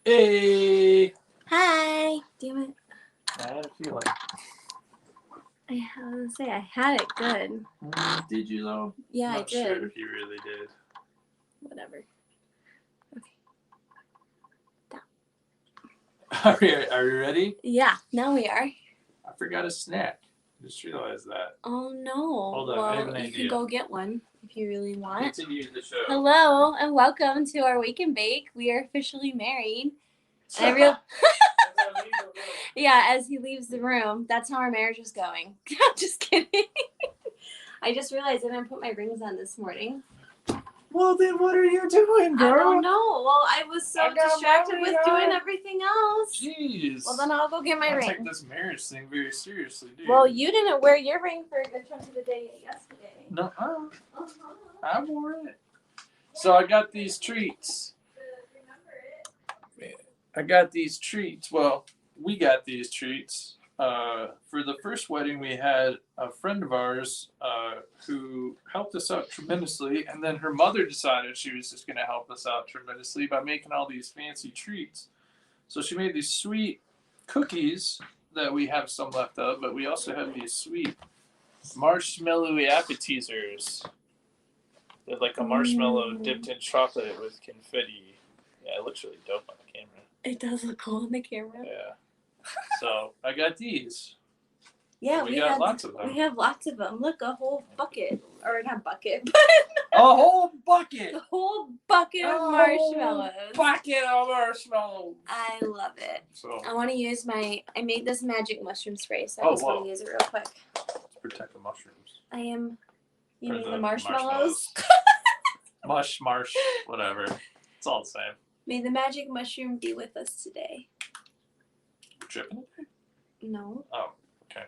Hey! Hi. Damn it. I had a feeling. I was gonna say I had it good. Did you though? Yeah, I'm I not did. sure if you really did. Whatever. Are you ready? Yeah, now we are. I forgot a snack. Just realized that. Oh no. Hold on, I have Well, an you idea. can go get one if you really want. Continue the show. Hello and welcome to our wake and bake. We are officially married. Yeah, as he leaves the room, that's how our marriage is going. Just kidding. I just realized I didn't put my rings on this morning. Well, then what are you doing, girl? I don't know. Well, I was so distracted with doing everything else. Jeez. Well, then I'll go get my ring. I take this marriage thing very seriously, dude. Well, you didn't wear your ring for a good chunk of the day yesterday. No, I wore it. So I got these treats. I got these treats. Well, we got these treats. For the first wedding, we had a friend of ours who helped us out tremendously, and then her mother decided she was just going to help us out tremendously by making all these fancy treats. So she made these sweet cookies that we have some left of, but we also have these sweet marshmallowy appetizers. They're like a marshmallow dipped in chocolate with confetti. Yeah, it looks really dope on the camera. It does look cool on the camera. Yeah. So I got these. Yeah, we got lots of them. We have lots of them. Look, a whole bucket, or not bucket, but a whole bucket. A whole bucket of marshmallows. Bucket of marshmallows. I love it. So I want to use I made this magic mushroom spray, so I just want to use it real quick. Let's protect the mushrooms. You mean the marshmallows? Marsh, whatever. It's all the same. May the magic mushroom be with us today. Dripping it? No. Oh, okay.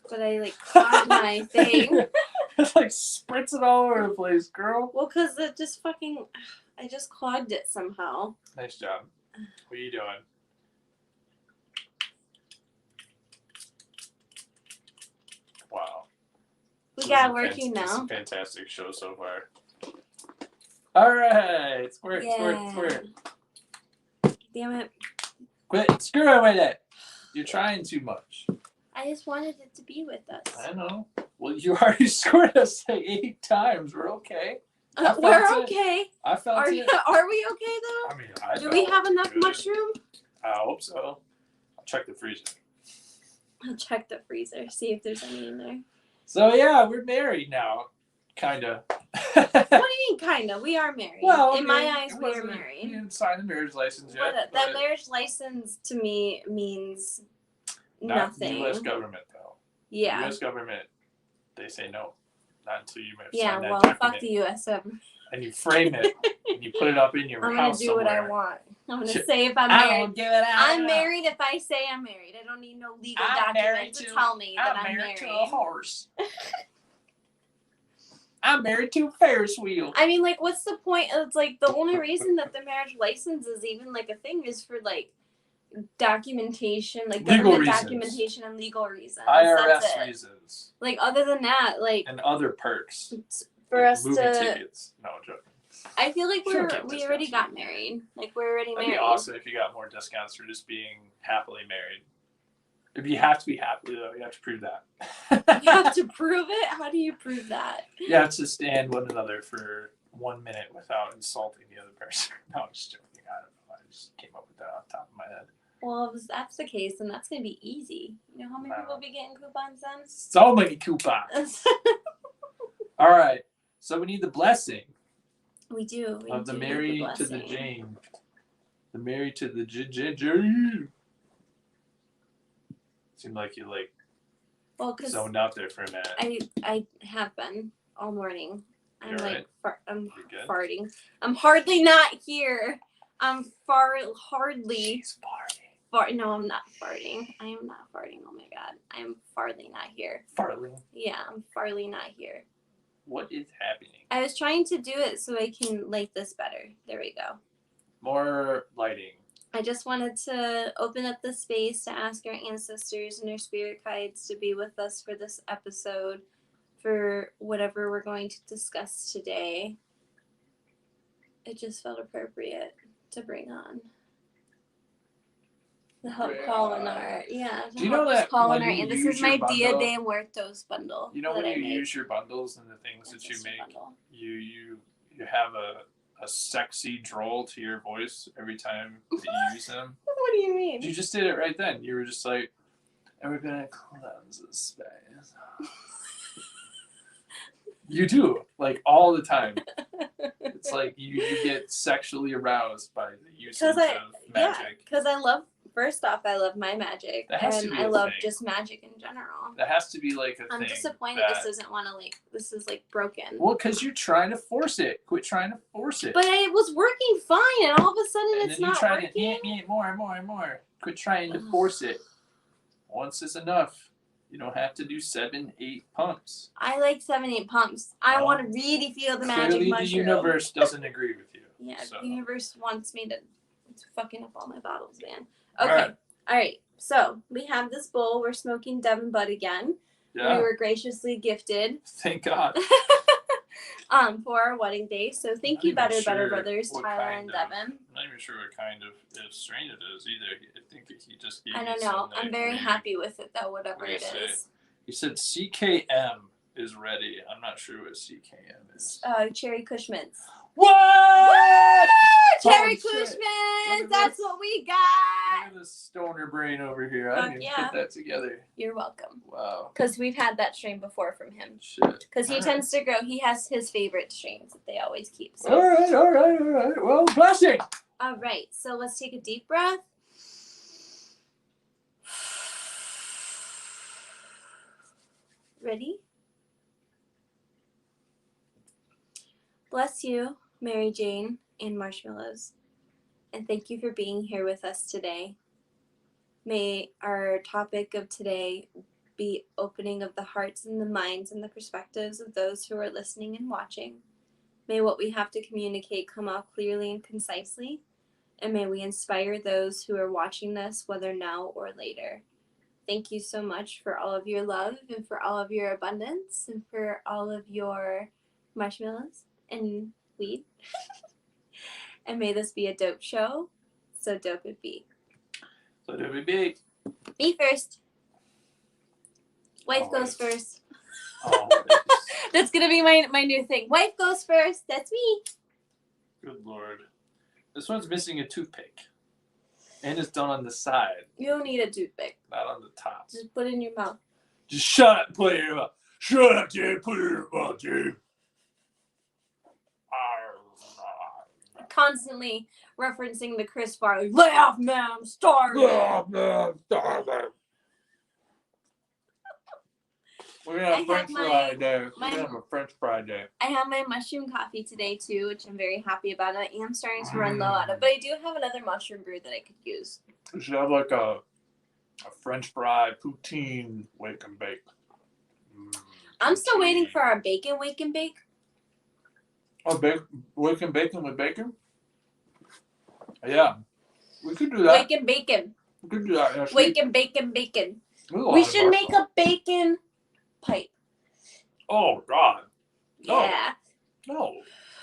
But I clogged my thing. It's spritz it all over the place, girl. Well, because it just I just clogged it somehow. Nice job. What are you doing? Wow. We got it working now. It's a fantastic show so far. All right. Squirt. Damn it. Quit screwing with it. You're trying too much. I just wanted it to be with us. I know. Well, you already scored us 8 times. We're okay. We're okay. I felt it. Are we okay, though? I mean, do we have enough mushroom? I hope so. I'll check the freezer. I'll check the freezer, see if there's any in there. So, yeah, we're married now. Kind of. What do you mean, kind of? We are married. Well, in my eyes, we are married. We didn't sign the marriage license yet. That marriage license, to me, means nothing. Not U.S. government, though. Yeah. The U.S. government, they say no. Not until you sign that document. Fuck the U.S. government. And you frame it, and you put it up in your house somewhere. I'm going to do what I want. I'm going to say if I'm married. I don't give it out. I'm married if I say I'm married. I don't need no legal document to tell me that I'm married. To a horse. I'm married to a Ferris wheel. I mean, what's the point? It's the only reason that the marriage license is even a thing is for documentation, government documentation and legal reasons. IRS reasons. Other than that, and other perks. For us movie to tickets. No, I'm joking. I feel like we already got married. We're already married. That'd be awesome if you got more discounts for just being happily married. If you have to be happily, though, you have to prove that. You have to prove it? How do you prove that? You have to stand one another for 1 minute without insulting the other person. No, I'm just joking. I don't know. I just came up with that off the top of my head. Well, if that's the case, then that's going to be easy. You know how many people be getting coupons then? So many coupons. All right. So we need the blessing. We do. Of the Mary to the Jane. The Mary to the Jane. Seemed like you zoned out there for a minute. I have been all morning. I'm right? I'm farting. I'm hardly not here. I'm hardly. She's farting. No, I'm not farting. I am not farting. Oh my god, I am fartly not here. Fartly. Yeah, I'm fartly not here. What is happening? I was trying to do it so I can light this better. There we go. More lighting. I just wanted to open up the space to ask our ancestors and our spirit guides to be with us for this episode, for whatever we're going to discuss today. It just felt appropriate to bring on. The Colinar. Yeah. Do you know that Colinar, when you and this use is my your Dia bundle- de Muertos bundle. You know that when I you made. use your bundles and the things that you Ancestor make, bundle. you have a sexy drawl to your voice every time that you use them. What do you mean? You just did it right then. You were just like, and we're gonna cleanse the space. You do, like, all the time. It's like you get sexually aroused by the usage of magic. Because I love. First off, I love my magic, That has to and be I a love thing. just magic in general. That has to be like a I'm thing. disappointed this doesn't want to this is like broken. Well, because you're trying to force it. Quit trying to force it. But it was working fine, and all of a sudden And it's then not you try working. to more. Quit trying to force it. Once is enough. You don't have to do 7, 8 pumps. I like 7, 8 pumps. I want to really feel the magic Clearly, mushroom. the universe doesn't agree with you. Yeah, so. the universe wants me to. It's fucking up all my bottles, man. Okay. All right. So we have this bowl. We're smoking Devon Bud again. Yeah. We were graciously gifted. Thank God. For our wedding day. So thank you, Better Brothers, Tyler and Devon. I'm not even sure what kind of strain it is either. I think he just gave I don't me know. some, I'm very happy with it though, whatever it is. He said CKM is ready. I'm not sure what CKM is. Cherry Cushmans. What? Cherry Holy shit. Cushmans! That's what we got! Look at this stoner brain over here. I didn't even put that together. You're welcome. Wow. Because we've had that strain before from him. Shit. Because he tends to grow. He has his favorite strains that they always keep. So. All right. Well, blessing. All right. So let's take a deep breath. Ready? Bless you, Mary Jane and marshmallows. And thank you for being here with us today. May our topic of today be opening of the hearts and the minds and the perspectives of those who are listening and watching. May what we have to communicate come out clearly and concisely. And may we inspire those who are watching this, whether now or later. Thank you so much for all of your love and for all of your abundance and for all of your marshmallows and weed. And may this be a dope show. So dope it be. So do we be? Me first. Wife goes first. Always. That's going to be my new thing. Wife goes first. That's me. Good Lord. This one's missing a toothpick. And it's done on the side. You don't need a toothpick. Not on the top. Just put it in your mouth. Just shut up and put it in your mouth. Shut up, dude. Put it in your mouth, dude. Constantly referencing the Chris Farley. Lay off, man. I'm starving. We're gonna have French fry day. We're gonna have a French fry day. I have my mushroom coffee today too, which I'm very happy about. I am starting to run low out of, but I do have another mushroom brew that I could use. We should have like a French fry poutine wake and bake. I'm still waiting for our bacon wake and bake. Oh, wake and bacon with bacon? Yeah, we could do that. Wake and bacon. We could do that. Yes, Wake and bacon bacon. we We should make a bacon pipe. Oh God. No. Yeah. No,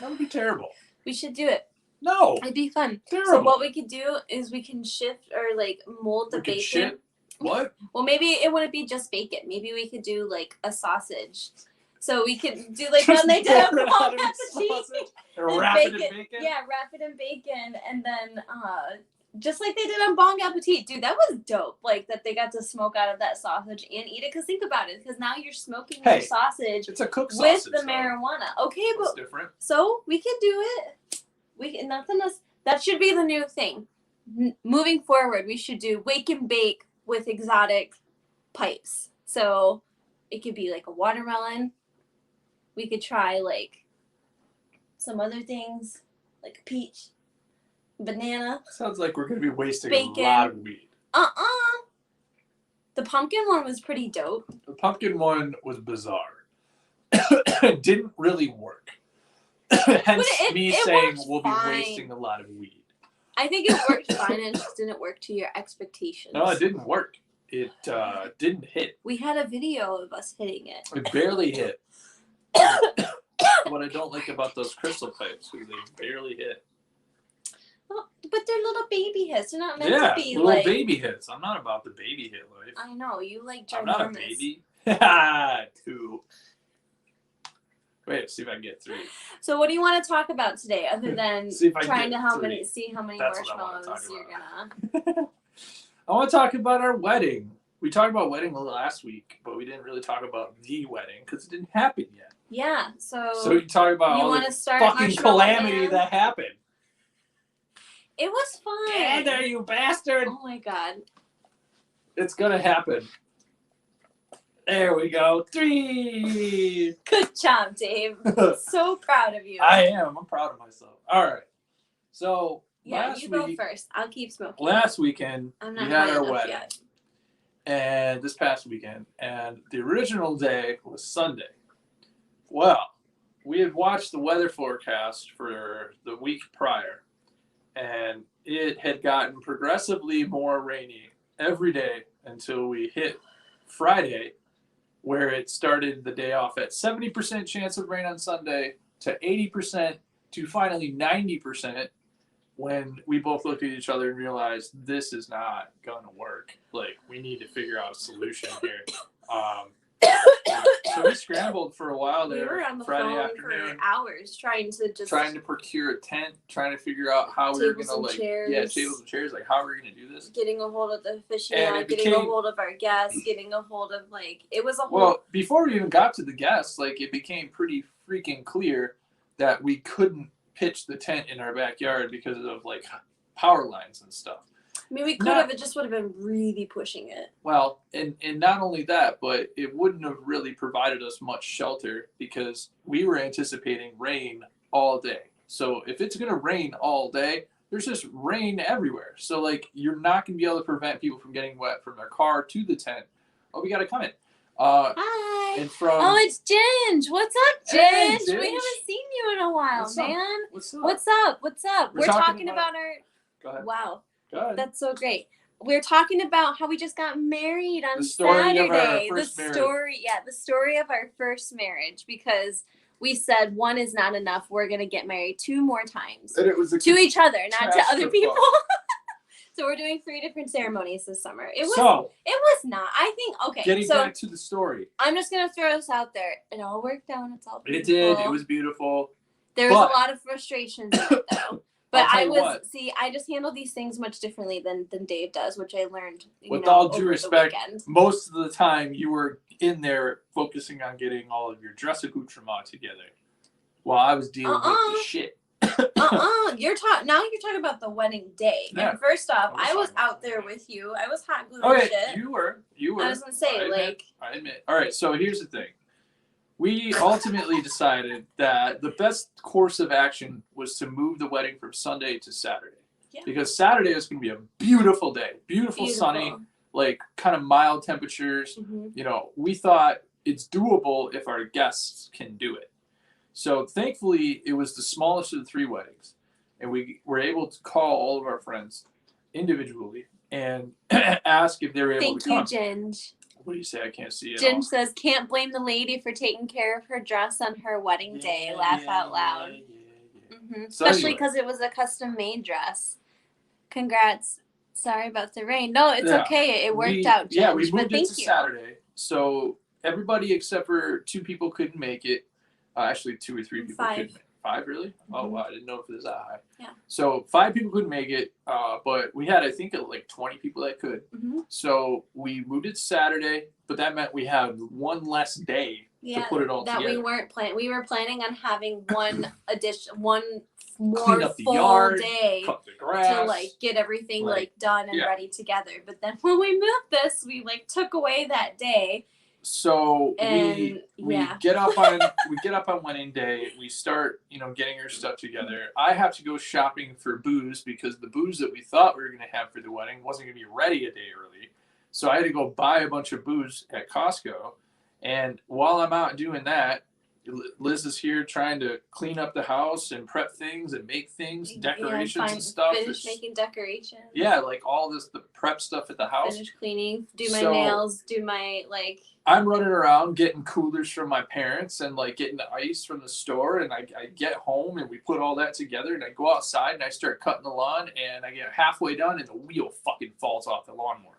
that would be terrible. We should do it. No. It'd be fun. Terrible. So what we could do is we can shift or like mold the We could bacon. shit. What? Well, maybe it wouldn't be just bacon. Maybe we could do like a sausage. So we could do like when they did a Bon Appetit. Wrap it in bacon? Yeah, wrap it in bacon, and then just like they did on Bon Appetit, dude, that was dope. Like that they got to smoke out of that sausage and eat it. Cause think about it, because now you're smoking your sausage It's a cooked with sausage. the marijuana. Okay, That's but different. so we can do it. We can, nothing else. That should be the new thing. Moving forward, we should do wake and bake with exotic pipes. So it could be like a watermelon. We could try like some other things, like a peach, banana. Sounds like we're gonna be wasting Bacon. a lot of weed. The pumpkin one was pretty dope. The pumpkin one was bizarre. It didn't really work. Hence me saying we'll be wasting a lot of weed. I think it worked fine. It just didn't work to your expectations. No, it didn't work. It didn't hit. We had a video of us hitting it. It barely hit. What I don't like about those crystal pipes is they barely hit. Oh, but they're little baby hits. They're not meant Yeah, to be little like baby hits. I'm not about the baby hit life. I know, you like ginormous. I'm not a baby. 2. Wait, see if I can get 3. So what do you want to talk about today other than See if I trying get to three. see how many That's what I wanna marshmallows talk you're about. gonna I want to talk about our wedding. We talked about wedding last week, but we didn't really talk about the wedding because it didn't happen yet. Yeah, so you talk about you all want the to start fucking Marshmallow calamity Man? that happened. It was fun. Get there, you bastard! Oh my god. It's gonna happen. There we go. 3. Good job, Dave. So proud of you. I am. I'm proud of myself. All right. So yeah, last you go week, first. I'll keep smoking. last weekend I'm we not had high our enough wedding, yet. and this past weekend, and the original day was Sunday. Well, we had watched the weather forecast for the week prior, and it had gotten progressively more rainy every day until we hit Friday, where it started the day off at 70% chance of rain on Sunday to 80% to finally 90% when we both looked at each other and realized this is not going to work. Like, we need to figure out a solution here. So we scrambled for a while We there were on the Friday phone afternoon, for hours trying to procure a tent, trying to figure out how we were Tables going to, and like, chairs. tables and chairs, like, how are we going to do this? getting a hold of the And aficionado, it getting a became- hold of our guests, getting a hold of like it was a whole. Well, before we even got to the guests, like, it became pretty freaking clear that we couldn't pitch the tent in our backyard because of, like, power lines and stuff. I mean, we could not- have. It just would have been really pushing it. Well, and not only that, but it wouldn't have really provided us much shelter because we were anticipating rain all day. So if it's going to rain all day, there's just rain everywhere. So, like, you're not going to be able to prevent people from getting wet from their car to the tent. Oh, we got to come in. Hi. And from... Oh, it's Ginge. What's up, Ginge? Hey, We Ginge. haven't seen you in a while, What's up? man. What's up? What's up? What's up? We're We're talking talking about- about our. Go ahead. Wow, Go ahead. that's so great. We're talking about how we just got married on The story of our Saturday. first the marriage. story, yeah, the story of our first marriage because we said one is not enough. We're gonna get married 2 more times And it was a to each other, not to Trash other the people. fuck. So we're doing 3 different ceremonies this summer. It was So, not. I think okay. getting So back to the story. I'm just gonna throw this out there. It all worked out. It's all It beautiful. did. It was beautiful. There was but- a lot of frustrations in it though. But I'll tell I you was what. I just handle these things much differently than Dave does, which I learned. With all due over the respect, weekend. most of the time you were in there focusing on getting all of your dress accoutrement together while I was dealing with the shit. You're talking about the wedding day. Yeah. And first off, I was I was talking about out there with you. I was hot gluing Okay, shit. you were. I was gonna say, I admit. All right, so here's the thing. We ultimately decided that the best course of action was to move the wedding from Sunday to Saturday. Yeah. Because Saturday is going to be a beautiful day. Beautiful, sunny, like kind of mild temperatures. Mhm. You know, we thought it's doable if our guests can do it. So thankfully, it was the smallest of the 3 weddings. And we were able to call all of our friends individually and ask if they were able Thank to you, come. Ginge. What do you say? I can't see it. Ginge says, can't blame the lady for taking care of her dress on her wedding day. Laugh out loud. So Especially anyway. because it was a custom made dress. Congrats. Sorry about the rain. No, it's Yeah. okay. It worked out, Ginge. Yeah, we but moved it thank to you. Saturday. So everybody except for 2 people couldn't make it. Actually, 2 or 3 people 5. couldn't make it. 5, really? Oh, Mhm. wow. I didn't know if it was that high. Yeah. So 5 people couldn't make it, but we had, I think, like 20 people that could. Mhm. So we moved it to Saturday, but that meant we had 1 less day to put it all that together. we weren't planning. We were planning on having one more Clean up the full yard, day cut the grass. to like get everything like done and yeah. ready together. But then when we moved this, we like took away that day. So And, we yeah. get up on wedding day. We start, getting our stuff together. I have to go shopping for booze because the booze that we thought we were going to have for the wedding wasn't going to be ready a day early. So I had to go buy a bunch of booze at Costco. And while I'm out doing that, Liz is here trying to clean up the house and prep things and make things, decorations and stuff. Finish making decorations. Yeah, like all the prep stuff at the house. Finish cleaning, do my nails, do my I'm running around getting coolers from my parents and like getting the ice from the store, and I get home and we put all that together, and I go outside and I start cutting the lawn, and I get halfway done and the wheel fucking falls off the lawnmower.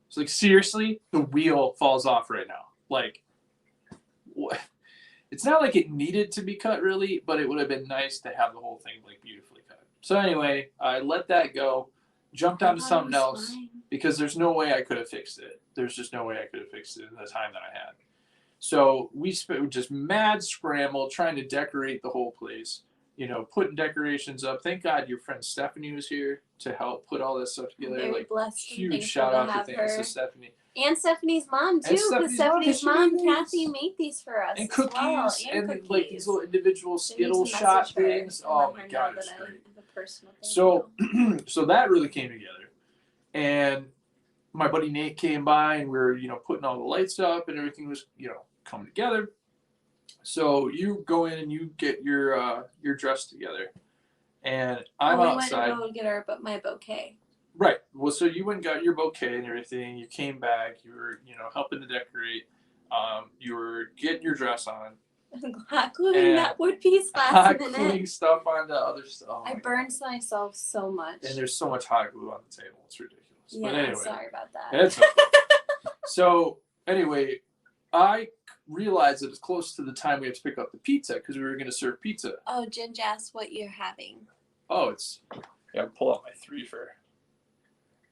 It's like, seriously, the wheel falls off right now. Like, what? It's not like it needed to be cut really, but it would have been nice to have the whole thing like beautifully cut. So anyway, I let that go, jumped onto something else because there's no way I could have fixed it. There's just no way I could have fixed it in the time that I had. So we spent just mad scramble trying to decorate the whole place, you know, putting decorations up. Thank God your friend Stephanie was here to help put all this stuff together. Very like, blessed. huge shout out to Stephanie. And Stephanie's mom too, because Stephanie's mom, Kathy, made these for us. And cookies, and cookies. Like these little individual Skittle shot things. Oh my God, it's great. So, so that really came together, and my buddy Nate came by, and we were, you know, putting all the lights up, and everything was, you know, coming together. So you go in and you get your dress together, and I'm outside. We went to go get my bouquet. Right. Well, so you went and got your bouquet and everything. You came back. You were, you know, helping to decorate. You were getting your dress on. Hot gluing that wood piece last minute. Hot gluing stuff onto other stuff. Oh I burned myself so much. And there's so much hot glue on the table. It's ridiculous. Yeah, but anyway, sorry about that. It's okay. So anyway, I realized that it's close to the time we have to pick up the pizza because we were going to serve pizza. Oh, Ginge asked what you're having. Oh, it's... Yeah, I'll pull out my 3 for...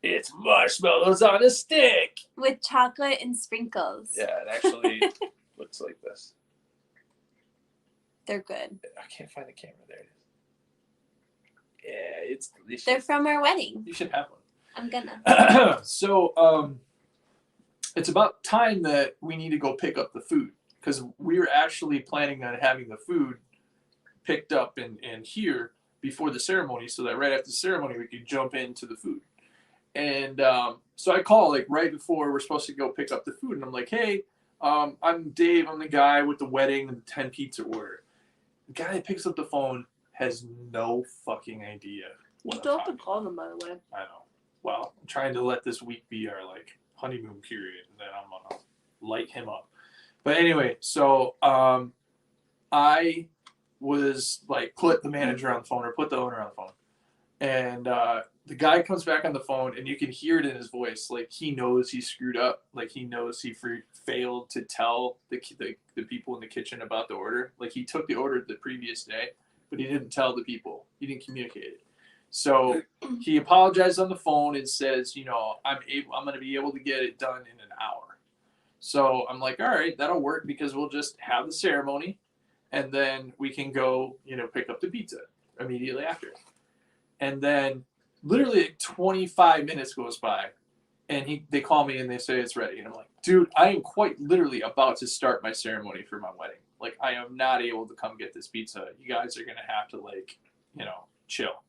It's marshmallows on a stick! With chocolate and sprinkles. Yeah, it actually looks like this. They're good. I can't find the camera. There it is. Yeah, it's delicious. They're from our wedding. You should have one. I'm gonna. So, it's about time that we need to go pick up the food because we were actually planning on having the food picked up and here before the ceremony so that right after the ceremony we could jump into the food. And so I call like right before we're supposed to go pick up the food, and I'm like, hey, I'm Dave. I'm the guy with the wedding and the 10 pizza order. The guy that picks up the phone has no fucking idea. You still have to call them, by the way. I know. Well, I'm trying to let this week be our like honeymoon period, and then I'm gonna light him up. But anyway, so I was like, put the manager on the phone or put the owner on the phone, and the guy comes back on the phone, and you can hear it in his voice, like he knows he screwed up, like he knows he failed to tell the people in the kitchen about the order. Like he took the order the previous day, but he didn't tell the people. He didn't communicate it. So he apologized on the phone and says, you know, I'm going to be able to get it done in an hour. So I'm like, all right, that'll work because we'll just have the ceremony, and then we can go, you know, pick up the pizza immediately after. And then literally like 25 minutes goes by, and they call me and they say it's ready. And I'm like, dude, I am quite literally about to start my ceremony for my wedding. Like, I am not able to come get this pizza. You guys are going to have to, like, you know, chill.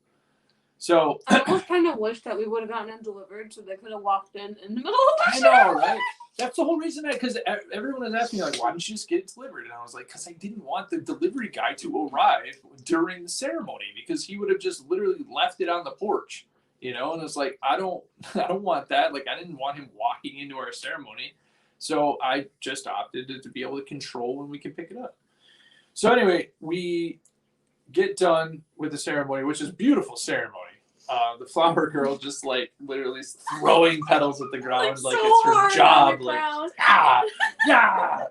So I almost kind of wish that we would have gotten it delivered so they could have walked in the middle of the I know, right? That's the whole reason because everyone was asking me, like, why didn't you just get it delivered? And I was like, because I didn't want the delivery guy to arrive during the ceremony because he would have just literally left it on the porch, you know? And it's like, I don't want that. Like, I didn't want him walking into our ceremony. So I just opted to be able to control when we can pick it up. So anyway, we get done with the ceremony, which is a beautiful ceremony. The flower girl just like literally throwing petals at the ground like it's her job. Like, yeah.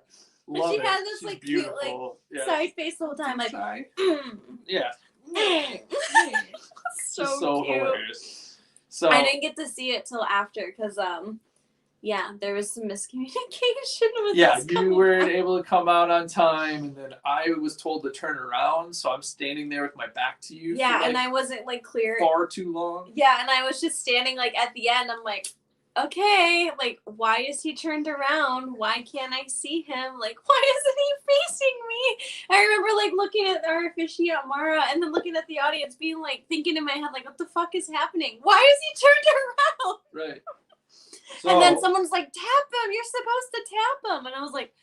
And she had this like beautiful. Cute like side face the whole time, like yeah. so cute. Hilarious. So I didn't get to see it till after because yeah, there was some miscommunication with you weren't able to come out on time, and then I was told to turn around, so I'm standing there with my back to you. Yeah, for, like, and I wasn't like clear. Far too long. Yeah, and I was just standing like at the end. I'm like, okay, like why is he turned around? Why can't I see him? Like why isn't he facing me? I remember like looking at our officiant Mara, and then looking at the audience, being like thinking in my head like, what the fuck is happening? Why is he turned around? Right. So, and then someone's like, tap him. You're supposed to tap him. And I was like,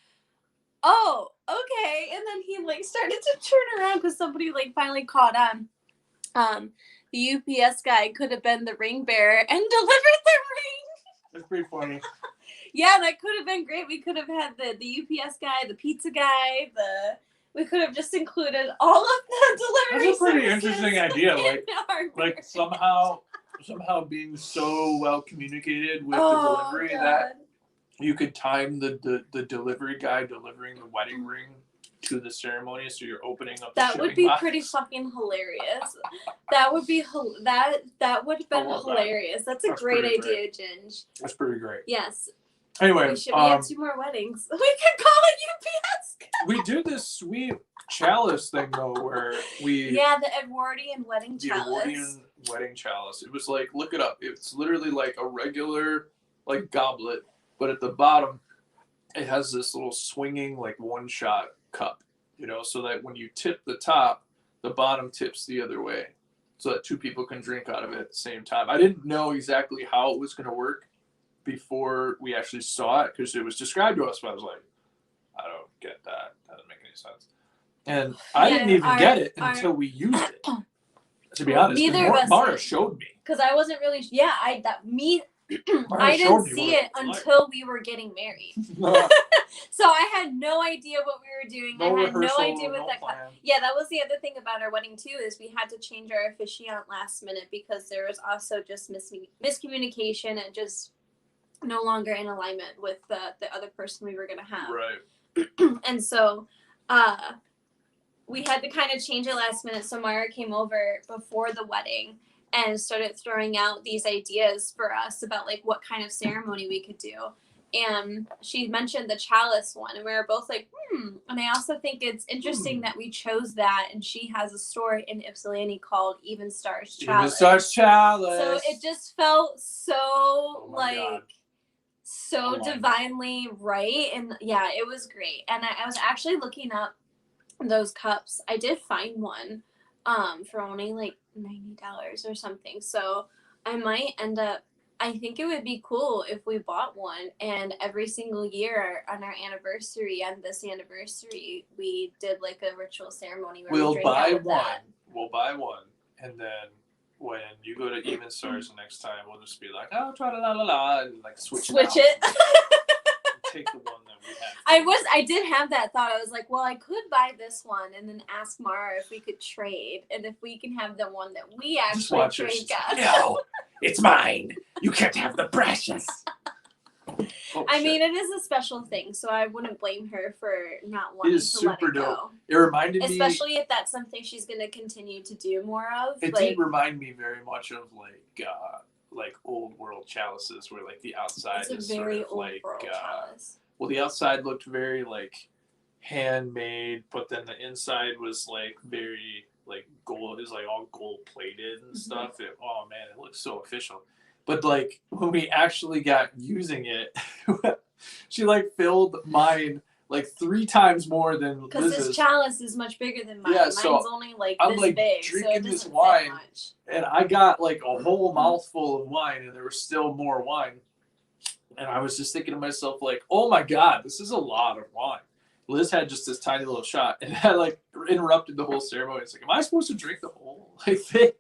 oh, okay. And then he like started to turn around because somebody like finally caught on. The UPS guy could have been the ring bearer and delivered the ring. That's pretty funny. Yeah, that could have been great. We could have had the UPS guy, the pizza guy, we could have just included all of the delivery. That's a pretty services interesting idea. in Like somehow being so well communicated with the Oh, delivery God. that you could time the delivery guy delivering the wedding ring to the ceremony, so you're opening up. That the would shipping be box. pretty fucking hilarious. That would be that would have been love that. hilarious. That's a That's great pretty idea, Ginge. That's pretty great. Yes. Anyway, We have 2 more weddings. We could call it UPS. we do this sweet chalice thing though, where we Yeah, the Edwardian wedding the chalice. Edwardian wedding chalice. It was like, look it up. It's literally like a regular like goblet, but at the bottom it has this little swinging like one shot cup, you know, so that when you tip the top, the bottom tips the other way, so that 2 people can drink out of it at the same time. I didn't know exactly how it was going to work before we actually saw it, because it was described to us, but I was like, I don't get that. That doesn't make any sense. And I didn't even get it until we used it. To be honest, neither of us Mara did. showed me. Because I wasn't really. Yeah, I Mara didn't showed me see what it was like. until we were getting married. So I had no idea what we were doing. No I had no rehearsal, idea what no that. plan. Yeah, that was the other thing about our wedding too, is we had to change our officiant last minute because there was also just miscommunication and just no longer in alignment with the other person we were gonna have. Right. And so we had to kind of change it last minute. So Mara came over before the wedding and started throwing out these ideas for us about like what kind of ceremony we could do. And she mentioned the chalice one, and we were both like, And I also think it's interesting that we chose that, and she has a store in Ypsilanti called Even Stars Chalice. Even Stars Chalice. So it just felt so God. so divinely right, and yeah, it was great. And I was actually looking up those cups. I did find one for only like $90 or something. So I might end up. I think it would be cool if we bought one, and every single year on our anniversary and this anniversary, we did like a ritual ceremony where We'll we drank buy out of one. that. We'll buy one, and then when you go to Even Stars the next time, we'll just be like, oh, try la la la, and like switch it. Take the one that we had. I did have that thought. I was like, well, I could buy this one and then ask Mara if we could trade, and if we can have the one that we actually drink out. No, it's mine. You can't have the precious. Oh, I shit. mean, it is a special thing, so I wouldn't blame her for not wanting to let super it go. dope. It reminded me, especially if that's something she's going to continue to do more of. It like, did remind me very much of like old world chalices, where like the outside it's a is very sort of old like world chalice. well, the outside looked very like handmade, but then the inside was like very like gold. It was like all gold plated and stuff. Oh man, it looks so official. But like when we actually got using it, she like filled mine like 3 times more than because Liz's. this chalice is much bigger than mine. Yeah, so Mine's only like I'm this like big, so drinking it this doesn't wine, fit much. and I got like a whole mouthful of wine, and there was still more wine. And I was just thinking to myself, like, oh my God, this is a lot of wine. Liz had just this tiny little shot, and that like interrupted the whole ceremony. It's like, am I supposed to drink the whole like thing?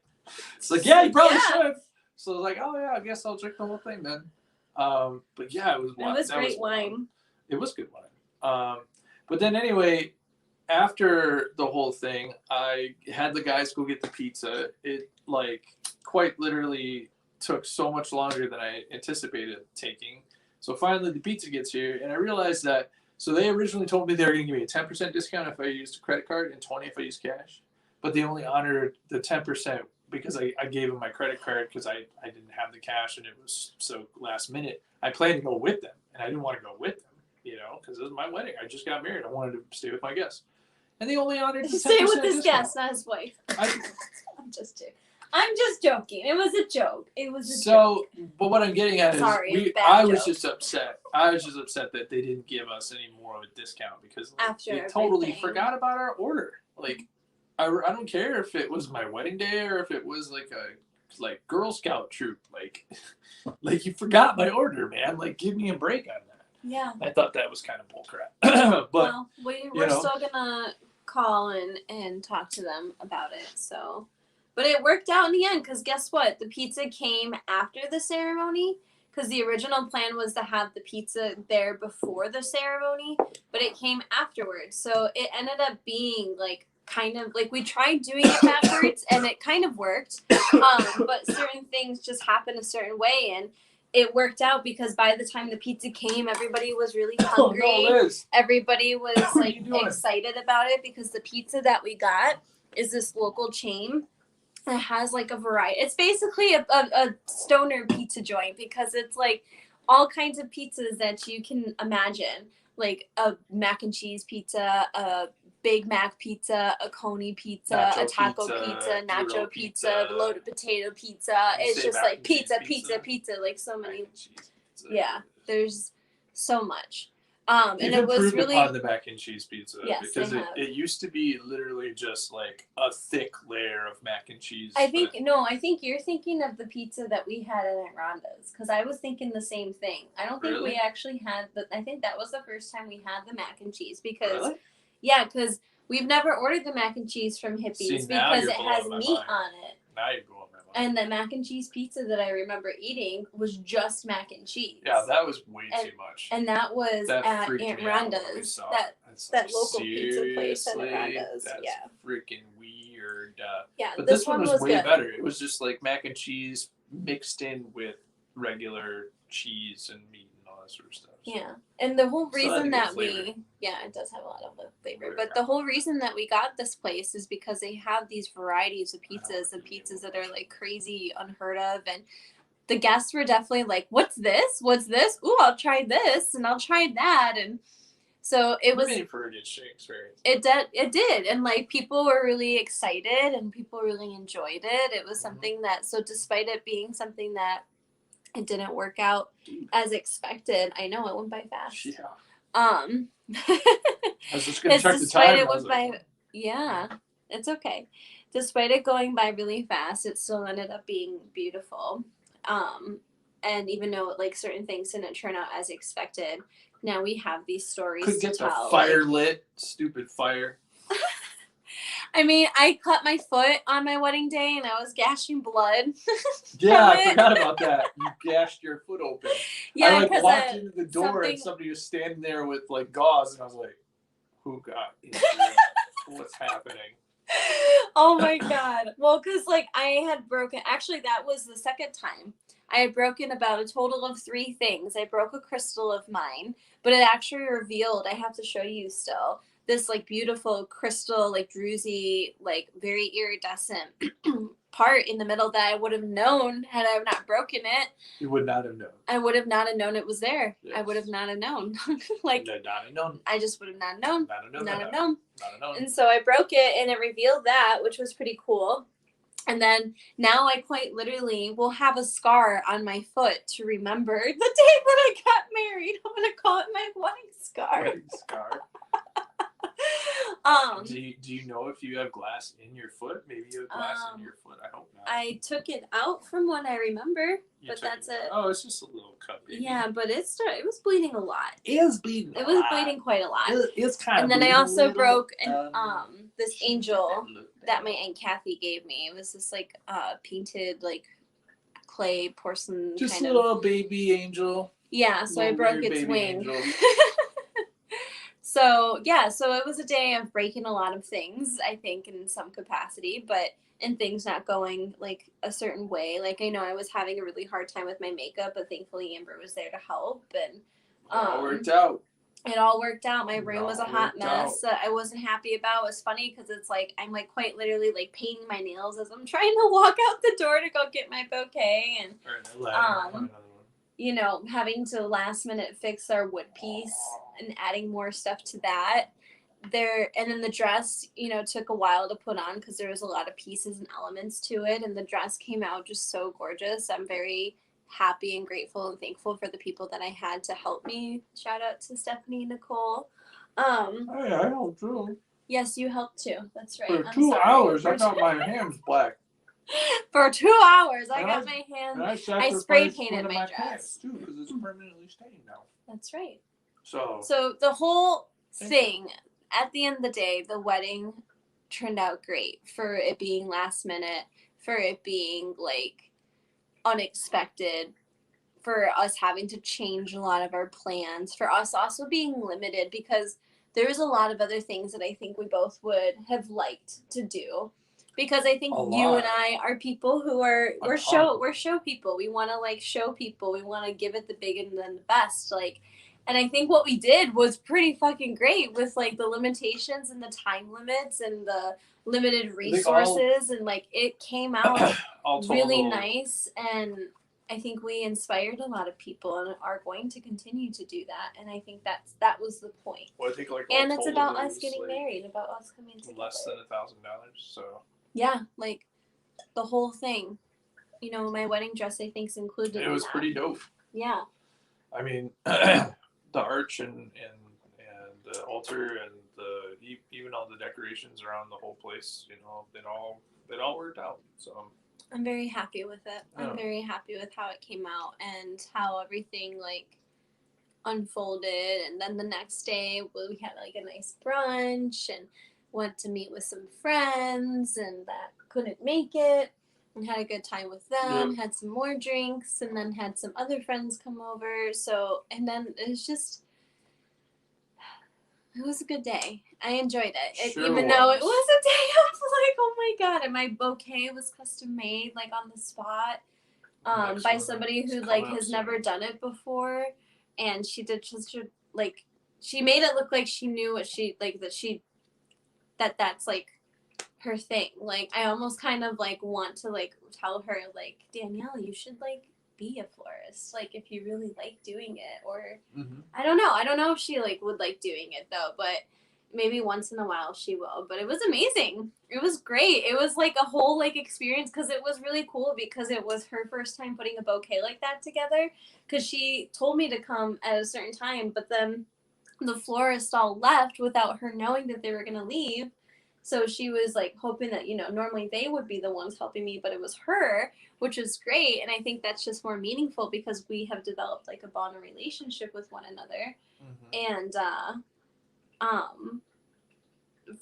It's like, yeah, you probably should. So I was like, oh yeah, I guess I'll drink the whole thing then. But yeah, it was wine. It was great wine. It was good wine. But then anyway, after the whole thing, I had the guys go get the pizza. It like quite literally took so much longer than I anticipated taking. So finally the pizza gets here, and I realized that, so they originally told me they were going to give me a 10% discount if I used a credit card and 20% if I used cash. But they only honored the 10% because I gave them my credit card because I didn't have the cash, and it was so last minute. I planned to go with them, and I didn't want to go with them, you know, because it was my wedding. I just got married. I wanted to stay with my guests. And they only honored the 10% Stay with this discount. guest, not his wife. I'm just joking. It was a joke. It was a joke. So, but what I'm getting at is, I was just upset. I was just upset that they didn't give us any more of a discount, because like, they totally forgot about our order. Like, I don't care if it was my wedding day or if it was like a Girl Scout troop. Like you forgot my order, man. Like, give me a break on that. Yeah. I thought that was kind of bullcrap. But well, we're know. still gonna call and talk to them about it. So, but it worked out in the end because guess what? The pizza came after the ceremony. Because the original plan was to have the pizza there before the ceremony, but it came afterwards. So it ended up being like kind of like we tried doing it backwards and it kind of worked. But certain things just happened a certain way and it worked out because by the time the pizza came, everybody was really hungry. Oh, no, Liz. Everybody was What are like you doing? excited about it because the pizza that we got is this local chain. It has like a variety. It's basically a stoner pizza joint because it's like all kinds of pizzas that you can imagine, like a mac and cheese pizza, a Big Mac pizza, a coney pizza, Nacho a taco pizza, nacho gyro pizza, pizza, loaded potato pizza. You It's say just mac like and cheese pizza, like so Mac many. and cheese pizza. Yeah, there's so much. You've And it was improved really upon the mac and cheese pizza Yes, because I have. it used to be literally just like a thick layer of mac and cheese. I think you're thinking of the pizza that we had at Aunt Rhonda's because I was thinking the same thing. I don't think Really? we actually had I think that was the first time we had the mac and cheese because Really? yeah, because we've never ordered the mac and cheese from Hippies See, now because you're it blowing has my meat mind. on it. Now you're blowing my mind. And the mac and cheese pizza that I remember eating was just mac and cheese. Yeah, that was way too much. And that was That at freaked Aunt me out when we Rhonda's. saw it. That local pizza place at Aunt Seriously? Rhonda's. That's Yeah. freaking weird. Yeah, But this this one was way good. better. It was just like mac and cheese mixed in with regular cheese and meat and all that sort of stuff. Yeah, and the whole So reason that that flavor. it does have a lot of flavor, Right. but the whole reason that we got this place is because they have these varieties of pizzas and pizzas that are like crazy, unheard of, and the guests were definitely like, "What's this? What's this? Ooh, I'll try this and I'll try that," and so it was. made for a good experience. It did, and like people were really excited and people really enjoyed it. It was something that, so despite it being something that it didn't work out as expected. I know it went by fast. Yeah. I was just gonna check the time. It went by. Yeah, it's okay. Despite it going by really fast, it still ended up being beautiful. And even though like certain things didn't turn out as expected, now we have these stories Could get to tell. the fire lit. Stupid fire. I mean, I cut my foot on my wedding day and I was gashing blood. Yeah, I forgot about that. You gashed your foot open. Yeah, I because walked into the door and somebody was standing there with like gauze, and I was like, "Who got injured? What's happening?" Oh my god. Well, because like I had broken. Actually, that was the second time. I had broken about a total of 3 things. I broke a crystal of mine, but it actually revealed. I have to show you still. This like beautiful crystal, like druzy, like very iridescent part in the middle that I would have known had I not broken it. You would not have known. I would have not have known it was there. Yes. I would have not have known. Like not have known. I just would have not known. Not have known. And so I broke it and it revealed that, which was pretty cool. And then now I quite literally will have a scar on my foot to remember the day that I got married. I'm gonna call it my wedding scar. Wedding scar. Do you know if you have glass in your foot? Maybe you have glass in your foot. I hope not. I took it out from what I remember, but that's it. Oh, it's just a little cut. Yeah, but it was bleeding a lot. It was bleeding. It was bleeding quite a lot. It's kind of. And then I also broke this should angel look that my Aunt Kathy gave me. It was this like painted like clay porcelain just kind a of little baby angel. Yeah, so I broke weird its baby wing. angel. So yeah, so it was a day of breaking a lot of things, I think, in some capacity, but and things not going like a certain way. Like I know I was having a really hard time with my makeup, but thankfully Amber was there to help, and It all worked out. It all worked out. My room was a hot worked mess that I wasn't happy about. It was funny because it's like I'm like quite literally like painting my nails as I'm trying to walk out the door to go get my bouquet, and you know, having to last minute fix our wood piece and adding more stuff to that. And then the dress, you know, took a while to put on because there was a lot of pieces and elements to it, and the dress came out just so gorgeous. I'm very happy and grateful and thankful for the people that I had to help me. Shout out to Stephanie and Nicole. Hey, I helped too. Yes, you helped too. That's right. For 2 hours, I got my hands black. For 2 hours, I got my hands. I spray painted my dress too because it's permanently stained now. That's right. So the whole thing, at the end of the day, the wedding turned out great for it being last minute, for it being like unexpected, for us having to change a lot of our plans, for us also being limited because there was a lot of other things that I think we both would have liked to do. Because I think you and I are people who we're show people. We want to like show people. We want to give it the big and then the best. Like, and I think what we did was pretty fucking great with like the limitations and the time limits and the limited resources, and like it came out really nice. And I think we inspired a lot of people and are going to continue to do that. And I think that was the point. Well, I think like and it's about us getting married, about us coming together. Less than $1,000, so. Yeah, like the whole thing. You know, my wedding dress I think's included. It was pretty dope. Yeah. I mean, the arch and the altar and even all the decorations around the whole place, you know, it all worked out. So I'm very happy with it. Yeah. I'm very happy with how it came out and how everything like unfolded. And then the next day we had like a nice brunch and went to meet with some friends and that couldn't make it, and had a good time with them. Yeah. Had some more drinks, and then had some other friends come over. So, and then it was a good day. I enjoyed it. Sure even though it was a day of like, oh my god, and my bouquet was custom made like on the spot by somebody who like has never done it before, and she did just like, she made it look like she knew what she like, that's like her thing. Like I almost kind of like want to like tell her like, Danielle, you should like be a florist, like if you really like doing it. Or I don't know if she like would like doing it though, but maybe once in a while she will. But it was amazing. It was great. It was like a whole like experience, because it was really cool, because it was her first time putting a bouquet like that together, because she told me to come at a certain time, but then the florist all left without her knowing that they were going to leave. So she was like hoping that, you know, normally they would be the ones helping me, but it was her, which was great. And I think that's just more meaningful because we have developed like a bond and relationship with one another. And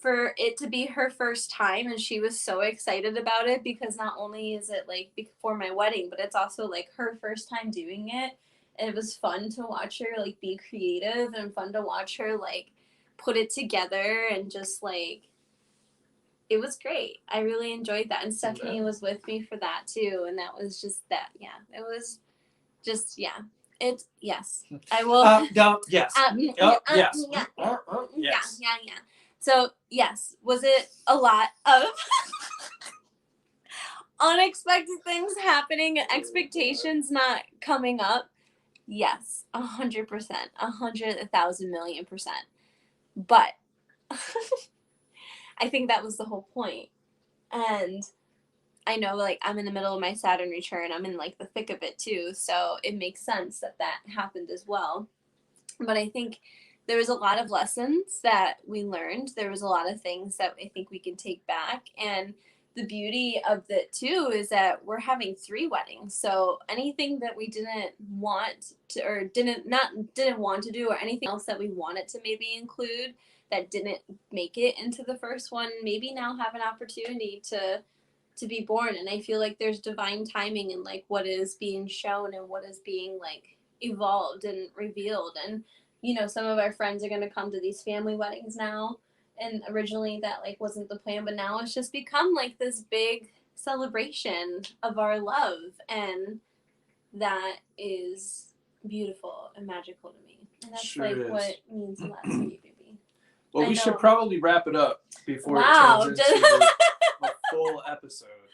for it to be her first time, and she was so excited about it, because not only is it like before my wedding, but it's also like her first time doing it. And it was fun to watch her like be creative, and fun to watch her like put it together, and just like, it was great. I really enjoyed that. And Stephanie was with me for that too. And that was just that. Yeah. It was just, yeah. It's, yes. I will. Yes. Yes. Yeah. So, yes. Was it a lot of unexpected things happening, expectations not coming up? Yes. 100%. 1,000,000,000%. But I think that was the whole point. And I know like I'm in the middle of my Saturn return. I'm in like the thick of it too. So it makes sense that happened as well. But I think there was a lot of lessons that we learned. There was a lot of things that I think we can take back. And the beauty of it too is that we're having 3 weddings. So anything that we didn't want to, or didn't want to do, or anything else that we wanted to maybe include that didn't make it into the first one, maybe now have an opportunity to be born. And I feel like there's divine timing in like what is being shown and what is being like evolved and revealed. And you know, some of our friends are going to come to these family weddings now, and originally that like wasn't the plan, but now it's just become like this big celebration of our love, and that is beautiful and magical to me. And that's sure like is. what means a lot to me, baby. Well, we should probably wrap it up before it turns into a full episode.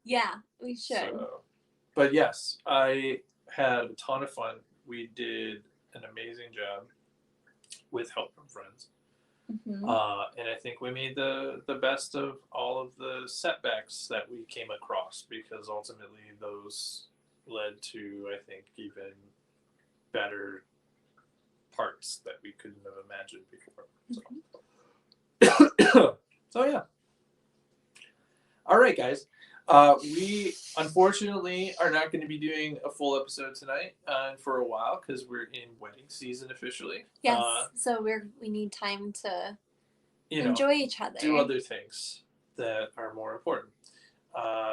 Yeah, we should. So, but yes, I had a ton of fun. We did an amazing job with help from friends. And I think we made the best of all of the setbacks that we came across, because ultimately those led to, I think, even better parts that we couldn't have imagined before. So, so yeah. All right, guys. We unfortunately are not going to be doing a full episode tonight for a while because we're in wedding season officially. Yes. So we need time to You know, enjoy each other. do other things that are more important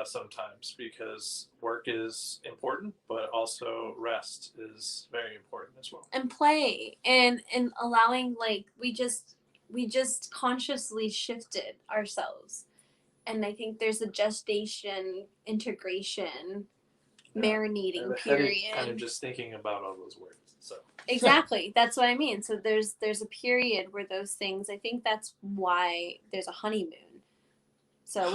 sometimes because work is important, but also rest is very important as well. And play and allowing, like, we just consciously shifted ourselves. And I think there's a gestation, integration, marinating period. Kind of just thinking about all those words. So exactly, that's what I mean. So there's a period where those things. I think that's why there's a honeymoon. So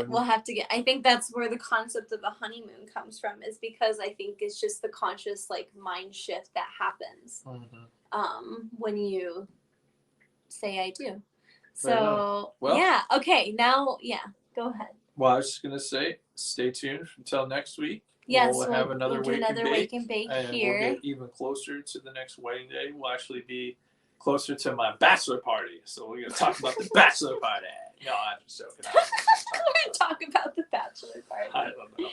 we'll have to get. I think that's where the concept of a honeymoon comes from. Is because I think it's just the conscious, like, mind shift that happens when you say I do. So yeah, okay, now go ahead. Well, I was just gonna say, stay tuned until next week. Yes, we'll have another wake and bake and here. We'll get even closer to the next wedding day. We'll actually be closer to my bachelor party, so we're gonna talk about the bachelor party. No, I'm just joking. We're gonna talk about the bachelor party. I don't know.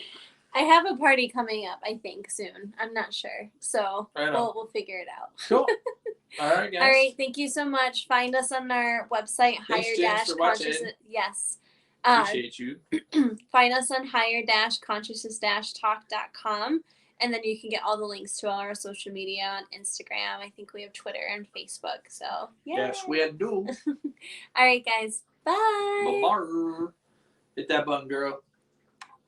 I have a party coming up, I think, soon. I'm not sure. So we'll figure it out. Cool. All right, guys. All right, thank you so much. Find us on our website, higher-consciousness. Yes. Appreciate you. Find us on higher-consciousness-talk.com, and then you can get all the links to all our social media on Instagram. I think we have Twitter and Facebook. So yes, we do. All right, guys. Bye. Bye. Hit that button, girl.